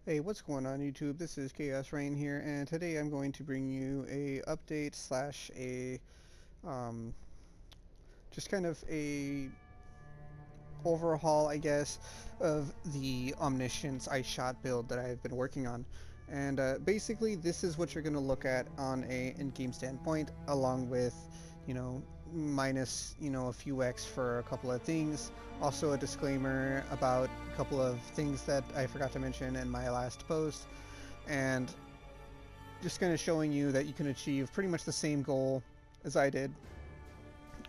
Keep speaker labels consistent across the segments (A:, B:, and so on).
A: Hey, what's going on YouTube? This is Chaos-Reighn here, and today I'm going to bring you a update slash a um, just kind of a overhaul, I guess, of the Omniscience-IceShot build that I've been working on. And basically, this is what you're going to look at on a in-game standpoint, along with, you know, minus, a few X for a couple of things. Also, a disclaimer about a couple of things that I forgot to mention in my last post, and just kind of showing you that you can achieve pretty much the same goal as I did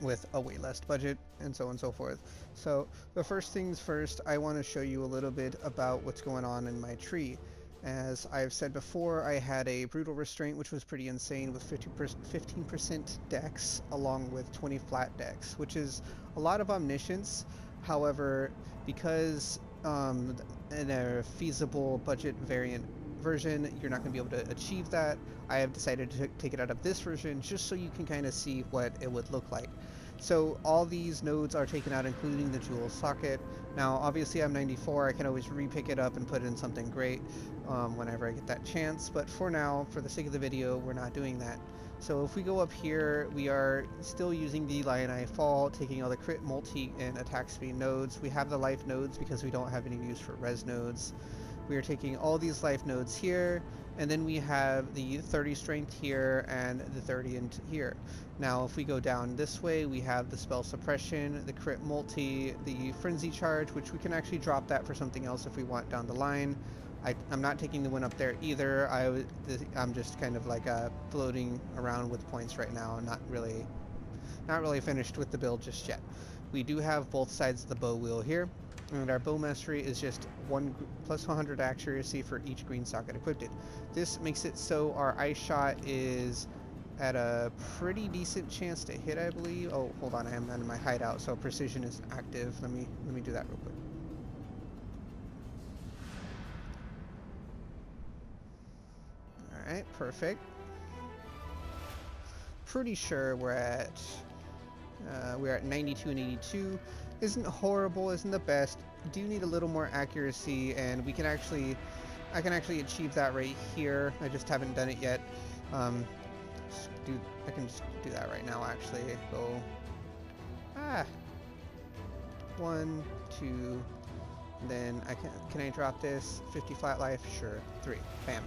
A: with a way less budget and so on and so forth. So the first things first, I want to show you a little bit about what's going on in my tree. As I've said before, I had a brutal restraint which was pretty insane with 15% dex along with 20 flat dex, which is a lot of omniscience. However, because in a feasible budget variant version you're not going to be able to achieve that, I have decided to take it out of this version just so you can kind of see what it would look like. So all these nodes are taken out, including the jewel socket. Now, obviously I'm 94, I can always re-pick it up and put in something great whenever I get that chance, but for now, for the sake of the video, we're not doing that. So if we go up here, we are still using the Lion Eye Fall, taking all the crit, multi, and attack speed nodes. We have the life nodes because we don't have any use for res nodes. We are taking all these life nodes here, and then we have the 30 strength here and the 30 int here. Now if we go down this way, we have the spell suppression, the crit multi, the frenzy charge, which we can actually drop that for something else if we want down the line. I'm not taking the one up there either. I'm just kind of like floating around with points right now, not really finished with the build just yet. We do have both sides of the bow wheel here, and our bow mastery is just plus 100 accuracy for each green socket equipped. This makes it so our ice shot is at a pretty decent chance to hit, I believe. Oh, hold on, I am in my hideout, so precision is active. Let me do that real quick. All right, perfect. Pretty sure we're at 92 and 82. Isn't horrible, isn't the best. Do need a little more accuracy, and I can actually achieve that right here. I just haven't done it yet. I can just do that right now. Actually, go 1, 2. Then can I drop this 50 flat life? Sure. 3. Bam.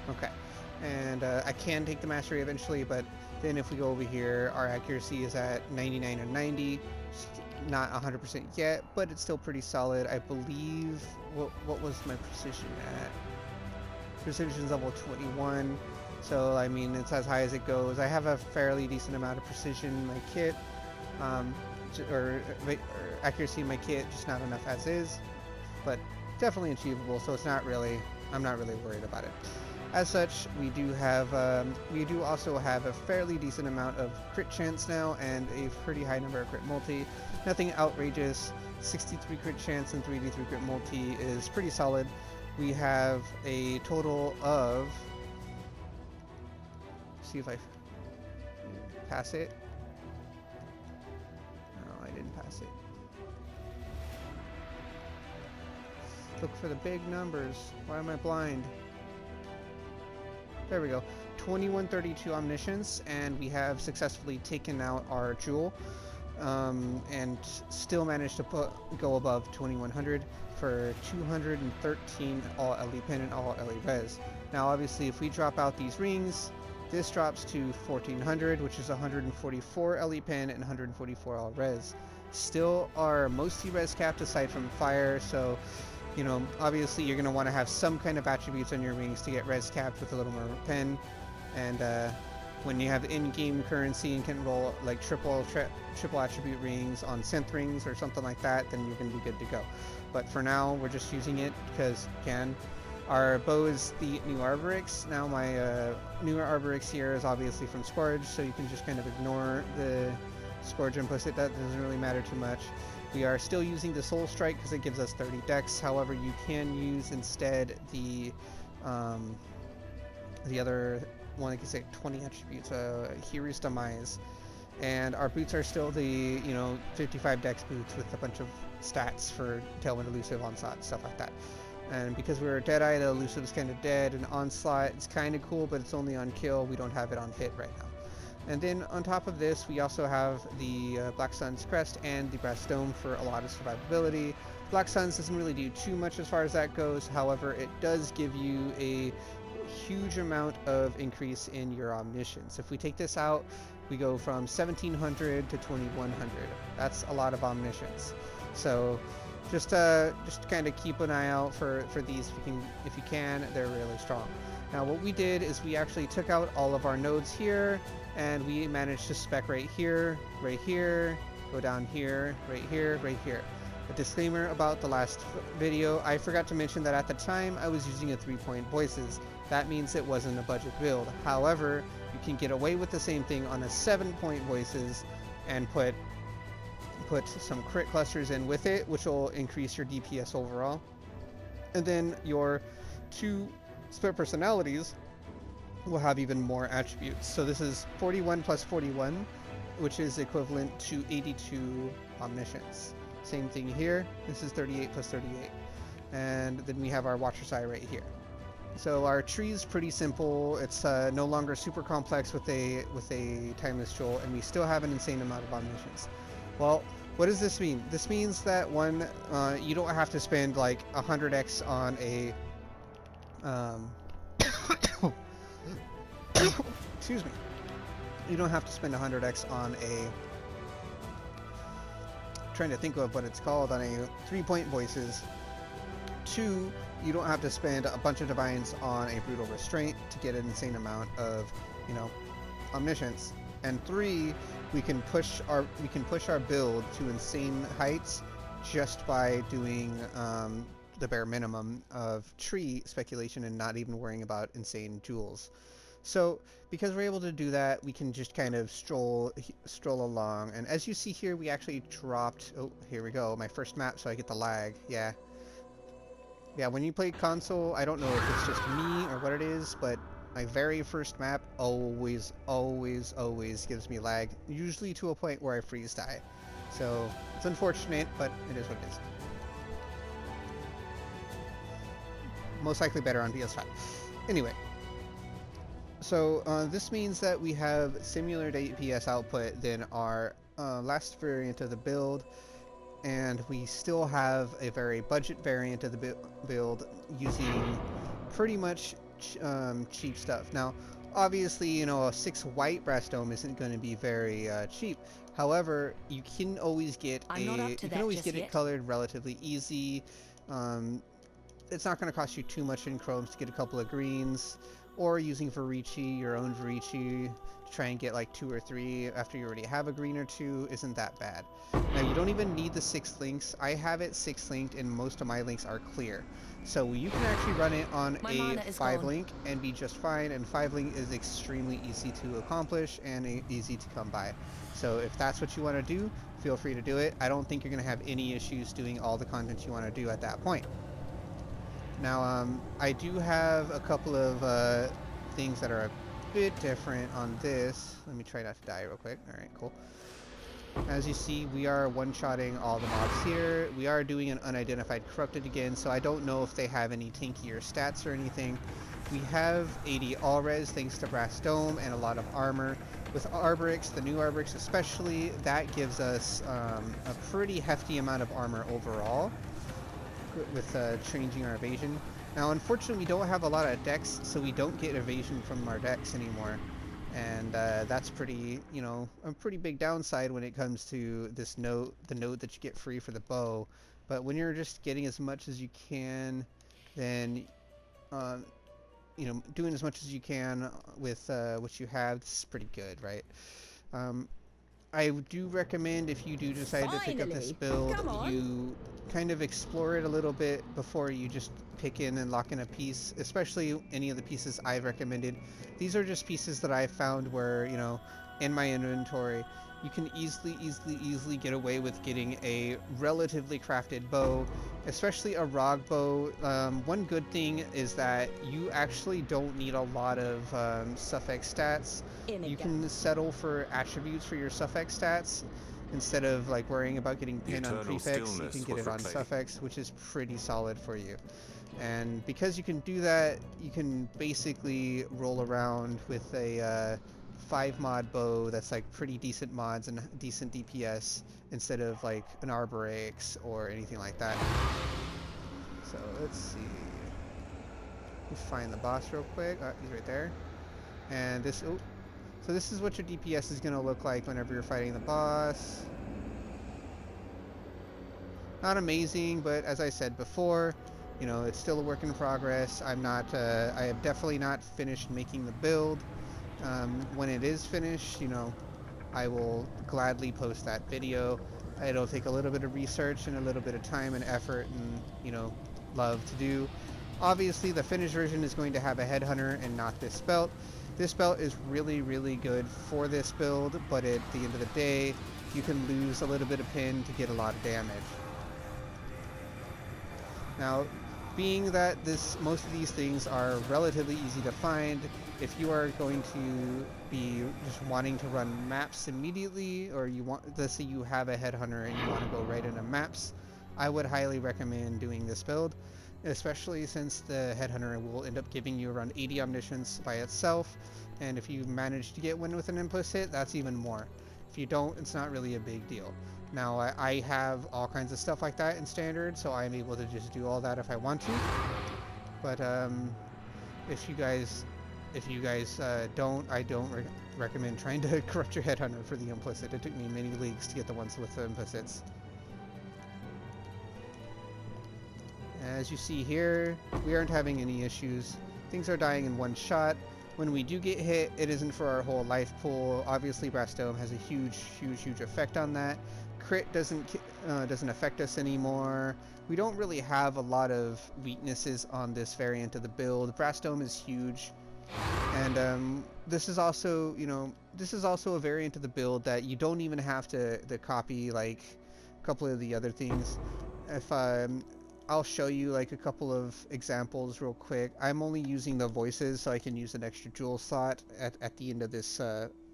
A: Okay. And I can take the mastery eventually, but then if we go over here, our accuracy is at 99 or 90. Not 100% yet, but it's still pretty solid. I believe, what was my precision at? Precision's level 21, so I mean, it's as high as it goes. I have a fairly decent amount of precision in my kit, or accuracy in my kit, just not enough as is, but definitely achievable, so I'm not really worried about it. As such, we do also have a fairly decent amount of crit chance now, and a pretty high number of crit multi. Nothing outrageous. 63 crit chance and 3d3 crit multi is pretty solid. We have a total of, see if I pass it. No, I didn't pass it. Look for the big numbers. Why am I blind? There we go. 2132 omniscience, and we have successfully taken out our jewel, and still managed to go above 2100 for 213 all LE pin and all LE res. Now obviously if we drop out these rings, this drops to 1400, which is 144 LE pin and 144 all res. Still are mostly res capped aside from fire, so obviously you're going to want to have some kind of attributes on your rings to get res capped with a little more pen, and when you have in-game currency and can roll like triple attribute rings on synth rings or something like that, then you're going to be good to go. But for now, we're just using it because our bow is the new Arborix. Now my newer Arborix here is obviously from Scourge, so you can just kind of ignore the Scourge inputs. That doesn't really matter too much. We are still using the Soul Strike because it gives us 30 dex. However, you can use instead the other one that can say 20 attributes, Hero's Demise. And our boots are still the 55 dex boots with a bunch of stats for Tailwind Elusive, Onslaught, stuff like that. And because we're a Deadeye, the elusive is kind of dead, and Onslaught is kind of cool, but it's only on kill. We don't have it on hit right now. And then on top of this, we also have the Black Sun's Crest and the Brass Dome for a lot of survivability. Black Sun's doesn't really do too much as far as that goes. However, it does give you a huge amount of increase in your omniscience. If we take this out, we go from 1700 to 2100. That's a lot of omniscience. So just kind of keep an eye out for these if you can. They're really strong. Now what we did is we actually took out all of our nodes here, and we managed to spec right here, go down here, right here, right here. A disclaimer about the last video, I forgot to mention that at the time I was using a 3-point voices. That means it wasn't a budget build. However, you can get away with the same thing on a 7-point voices and put some crit clusters in with it, which will increase your DPS overall. And then your 2 split personalities will have even more attributes. So this is 41 plus 41, which is equivalent to 82 omniscience. Same thing here. This is 38 plus 38. And then we have our Watcher's Eye right here. So our tree is pretty simple. It's no longer super complex with a Timeless Jewel, and we still have an insane amount of omniscience. Well, what does this mean? This means that you don't have to spend like 100x on a excuse me. You don't have to spend 100x on a, trying to think of what it's called, on a 3-point voices. 2, you don't have to spend a bunch of divines on a brutal restraint to get an insane amount of, omniscience. And 3, we can push our build to insane heights just by doing the bare minimum of tree speculation and not even worrying about insane jewels. So because we're able to do that, we can just kind of stroll along. And as you see here, we actually dropped, oh, here we go, my first map, so I get the lag. Yeah, when you play console, I don't know if it's just me or what it is, but my very first map always gives me lag, usually to a point where I freeze die. So it's unfortunate, but it is what it is. Most likely better on PS5. Anyway, so this means that we have similar DPS output than our last variant of the build, and we still have a very budget variant of the build using pretty much cheap stuff. Now, obviously, a 6 white brass dome isn't going to be very cheap. However, you can always get it colored relatively easy. It's not going to cost you too much in chromes to get a couple of greens, or using Varici, your own Varici, to try and get like 2 or 3 after you already have a green or 2 isn't that bad. Now, you don't even need the 6 links. I have it 6 linked, and most of my links are clear. So you can actually run it on a 5 link and be just fine, and 5 link is extremely easy to accomplish and easy to come by. So if that's what you want to do, feel free to do it. I don't think you're going to have any issues doing all the content you want to do at that point. Now, I do have a couple of things that are a bit different on this. Let me try not to die real quick. Alright, cool. As you see, we are one-shotting all the mobs here. We are doing an unidentified corrupted again, so I don't know if they have any tankier stats or anything. We have 80 all-res thanks to Brass Dome and a lot of armor. With Arborix, the new Arborix especially, that gives us a pretty hefty amount of armor overall with changing our evasion. Now, unfortunately, we don't have a lot of dex, so we don't get evasion from our dex anymore. And that's pretty, a pretty big downside when it comes to this node, the node that you get free for the bow. But when you're just getting as much as you can, then, doing as much as you can with what you have, this is pretty good, right? I do recommend, if you do decide to pick up this build, you kind of explore it a little bit before you just pick in and lock in a piece, especially any of the pieces I've recommended. These are just pieces that I've found where, in my inventory, you can easily get away with getting a relatively crafted bow, especially a ROG bow. One good thing is that you actually don't need a lot of suffix stats. You can settle for attributes for your suffix stats instead of like worrying about getting pinned on prefix. You can get it on suffix, which is pretty solid for you. And because you can do that, you can basically roll around with a 5 mod bow that's like pretty decent mods and decent DPS instead of like an Arborix or anything like that. So let's see. Let's find the boss real quick. Oh, he's right there. And this, oh, so this is what your DPS is going to look like whenever you're fighting the boss. Not amazing, but as I said before, you know, it's still a work in progress. I have definitely not finished making the build. When it is finished, you know, I will gladly post that video. It'll take a little bit of research and a little bit of time and effort and, you know, love to do. Obviously, the finished version is going to have a headhunter and not this belt. This belt is really, really good for this build, but at the end of the day, you can lose a little bit of pin to get a lot of damage. Now, being that most of these things are relatively easy to find, if you are going to be just wanting to run maps immediately, or you want, let's say you have a headhunter and you want to go right into maps, I would highly recommend doing this build, especially since the headhunter will end up giving you around 80 omniscience by itself, and if you manage to get one with an implicit, that's even more. If you don't, it's not really a big deal. Now, I have all kinds of stuff like that in standard, so I'm able to just do all that if I want to. But if you guys don't, I don't recommend trying to corrupt your headhunter for the implicit. It took me many leagues to get the ones with the implicits. As you see here, we aren't having any issues. Things are dying in one shot. When we do get hit, it isn't for our whole life pool. Obviously, Brass Dome has a huge effect on that. Crit doesn't affect us anymore. We don't really have a lot of weaknesses on this variant of the build. Brass Dome is huge, and this is also, you know, this is also a variant of the build that you don't even have to copy like a couple of the other things. If I'll show you like a couple of examples real quick. I'm only using the voices so I can use an extra jewel slot at the end of this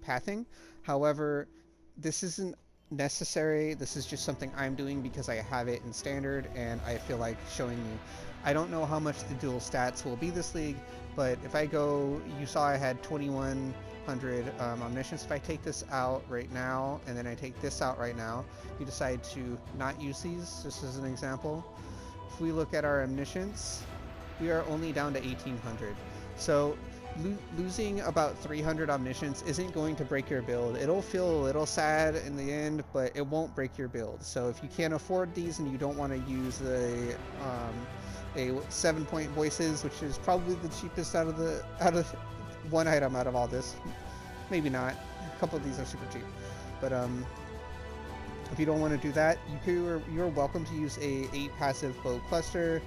A: pathing. However, this isn't necessary. This is just something I'm doing because I have it in standard and I feel like showing you. I don't know how much the dual stats will be this league, but if I go, you saw I had 2100 omniscience. If I take this out right now and then I take this out right now, you decide to not use these, just as an example. If we look at our omniscience, we are only down to 1800. So losing about 300 omniscience isn't going to break your build. It'll feel a little sad in the end, but it won't break your build. So if you can't afford these and you don't want to use a 7-point voices, which is probably the cheapest out of one item out of all this, maybe not. A couple of these are super cheap, but if you don't want to do that, you're welcome to use a 8 passive bow cluster,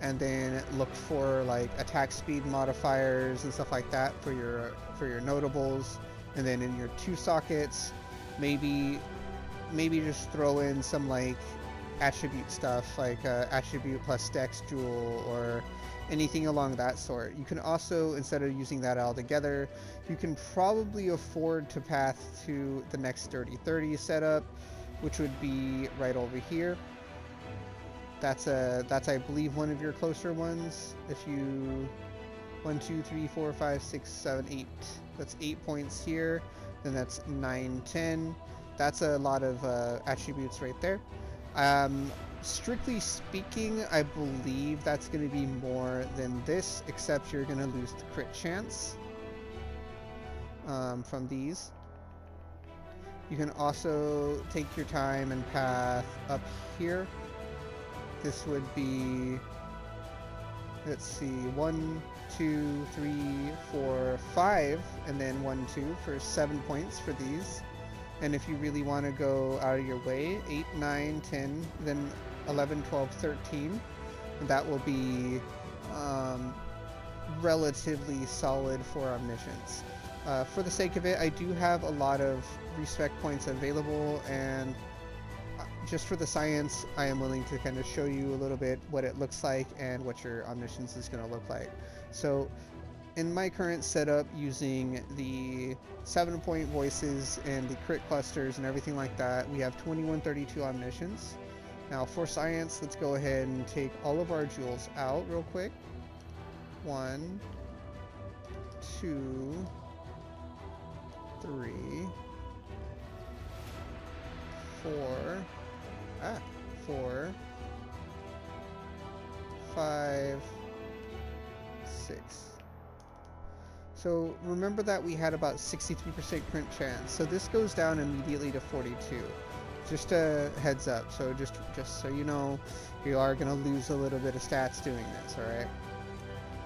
A: and then look for like attack speed modifiers and stuff like that for your notables, and then in your 2 sockets, maybe just throw in some like attribute stuff, like attribute plus dex jewel or anything along that sort. You can also, instead of using that all together, you can probably afford to path to the next 30-30 setup, which would be right over here. That's I believe one of your closer ones. If you 1 2 3 4 5 6 7 8, that's 8 points here, then that's 9 10. That's a lot of attributes right there. Strictly speaking, I believe that's going to be more than this, except you're going to lose the crit chance from these. You can also take your time and path up here. This would be, let's see, 1 2 3 4 5, and then 1 2 for 7 points for these. And if you really want to go out of your way, 8 9 10, then 11 12 13, that will be relatively solid for omniscience. For the sake of it, I do have a lot of respec points available, and just for the science, I am willing to kind of show you a little bit what it looks like and what your omniscience is going to look like. So in my current setup, using the 7-point voices and the crit clusters and everything like that, we have 2132 omniscience. Now for science, let's go ahead and take all of our jewels out real quick. 1, 2, 3, 4, 4, 5, 6. So remember that we had about 63% crit chance. So this goes down immediately to 42. Just a heads up. So just so you know, you are going to lose a little bit of stats doing this, alright?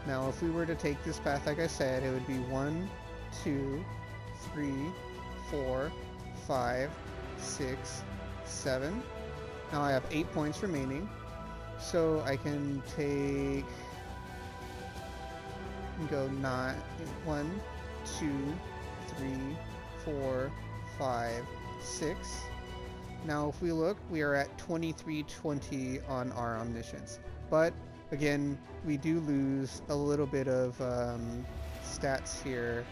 A: Now if we were to take this path, like I said, it would be 1, 2, 3, 4, 5, 6, 7. Now I have 8 points remaining. So I can take and go 9, 1, 2, 3, 4, 5, 6. Now if we look, we are at 2320 on our omniscience. But again, we do lose a little bit of stats here,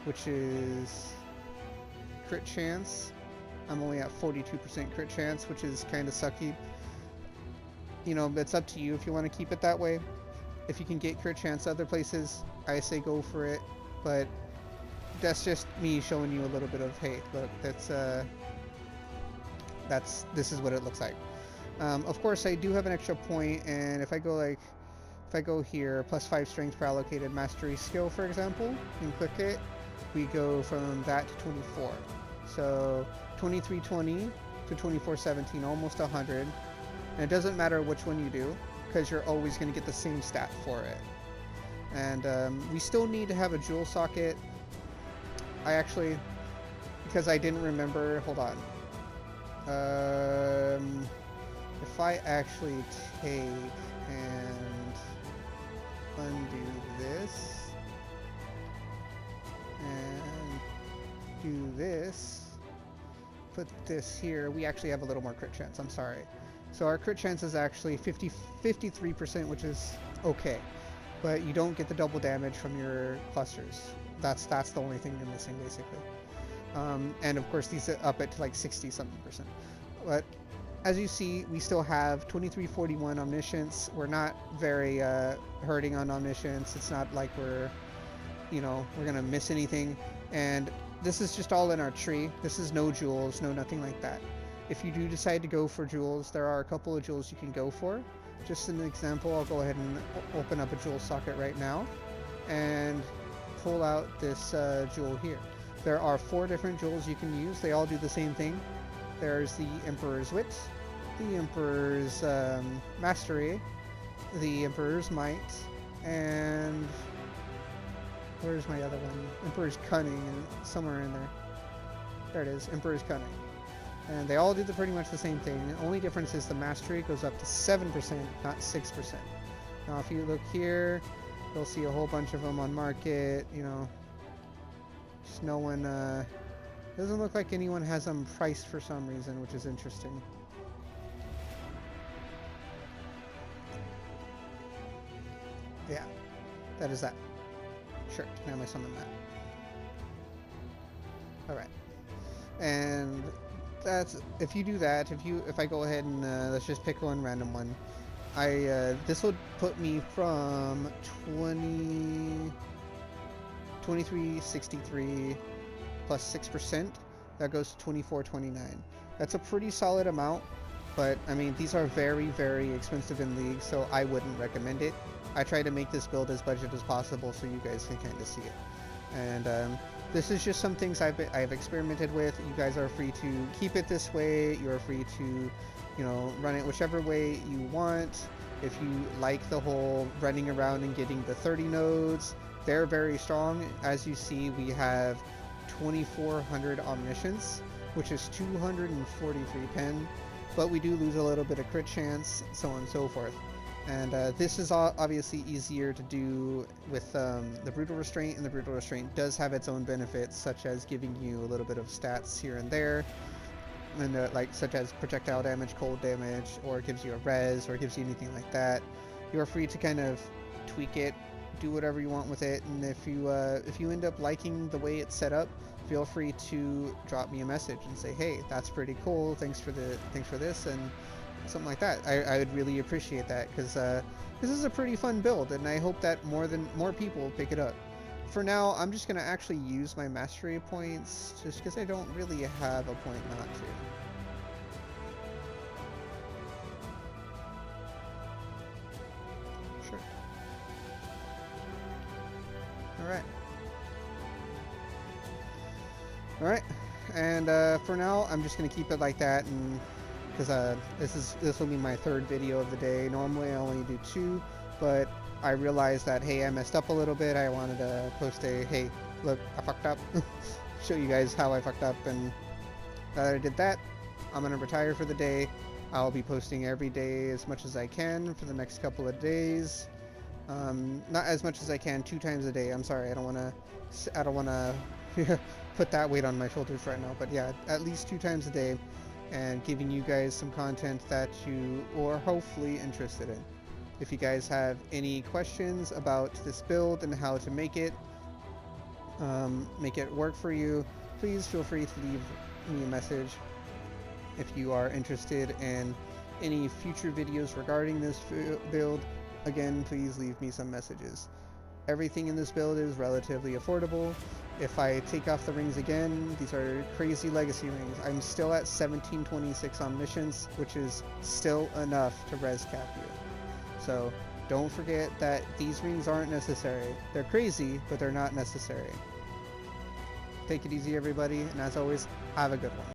A: which is crit chance. I'm only at 42% crit chance, which is kind of sucky. You know, it's up to you if you want to keep it that way. If you can get crit chance other places, I say go for it. But that's just me showing you a little bit of, hey, look, this is what it looks like. Of course, I do have an extra point, and if I go here, +5 strength per allocated mastery skill, for example, and click it, we go from that to 24. So 2320 to 2417, almost 100. And it doesn't matter which one you do, because you're always going to get the same stat for it. And we still need to have a jewel socket. I actually, because I didn't remember, hold on. If I actually take and undo this and do this, put this here, we actually have a little more crit chance. I'm sorry. So our crit chance is actually 53%, which is okay, but you don't get the double damage from your clusters. That's the only thing you're missing, basically. And of course these up it to like 60-something%. But as you see, we still have 2341 omniscience. We're not very hurting on omniscience. It's not like we're gonna miss anything. And this is just all in our tree. This is no jewels, no nothing like that. If you do decide to go for jewels, there are a couple of jewels you can go for. Just an example, I'll go ahead and open up a jewel socket right now and pull out this jewel here. There are 4 different jewels you can use. They all do the same thing. There's the Emperor's Wit, the Emperor's Mastery, the Emperor's Might, and where's my other one? Emperor's Cunning, and somewhere in there. There it is, Emperor's Cunning. And they all do pretty much the same thing. The only difference is the Mastery goes up to 7%, not 6%. Now if you look here, you'll see a whole bunch of them on market, you know. Just no one, doesn't look like anyone has them priced for some reason, which is interesting. Yeah, that is that. Sure, now I summon that. Alright. And that's, if you do that, if I go ahead and let's just pick one random one. This will put me from 2363 plus 6%. That goes to 2429. That's a pretty solid amount, but I mean these are very, very expensive in League, so I wouldn't recommend it. I try to make this build as budget as possible so you guys can kind of see it. And this is just some things I've experimented with. You guys are free to keep it this way. You're free to, you know, run it whichever way you want. If you like the whole running around and getting the 30 nodes, they're very strong. As you see, we have 2400 omniscience, which is 243 pen, but we do lose a little bit of crit chance, so on and so forth. And this is obviously easier to do with the Brutal Restraint, and the Brutal Restraint does have its own benefits, such as giving you a little bit of stats here and there, and such as projectile damage, cold damage, or it gives you a res, or it gives you anything like that. You're free to kind of tweak it, do whatever you want with it, and if you end up liking the way it's set up, feel free to drop me a message and say, hey, that's pretty cool, thanks for this, and something like that. I would really appreciate that, because this is a pretty fun build, and I hope that more people pick it up. For now, I'm just gonna actually use my mastery points, just because I don't really have a point not to. Sure. Alright, and for now, I'm just gonna keep it like that, and because this will be my third video of the day. Normally I only do 2, but I realized that, hey, I messed up a little bit. I wanted to post a, hey, look, I fucked up. Show you guys how I fucked up, and now that I did that, I'm gonna retire for the day. I'll be posting every day as much as I can for the next couple of days. Not as much as I can, 2 times a day. I'm sorry, I don't wanna put that weight on my shoulders right now, but yeah, at least 2 times a day, and giving you guys some content that you are hopefully interested in. If you guys have any questions about this build and how to make it work for you, please feel free to leave me a message. If you are interested in any future videos regarding this build, again, please leave me some messages. Everything in this build is relatively affordable. If I take off the rings again, these are crazy legacy rings. I'm still at 1726 on missions, which is still enough to res cap you. So don't forget that these rings aren't necessary. They're crazy, but they're not necessary. Take it easy, everybody, and as always, have a good one.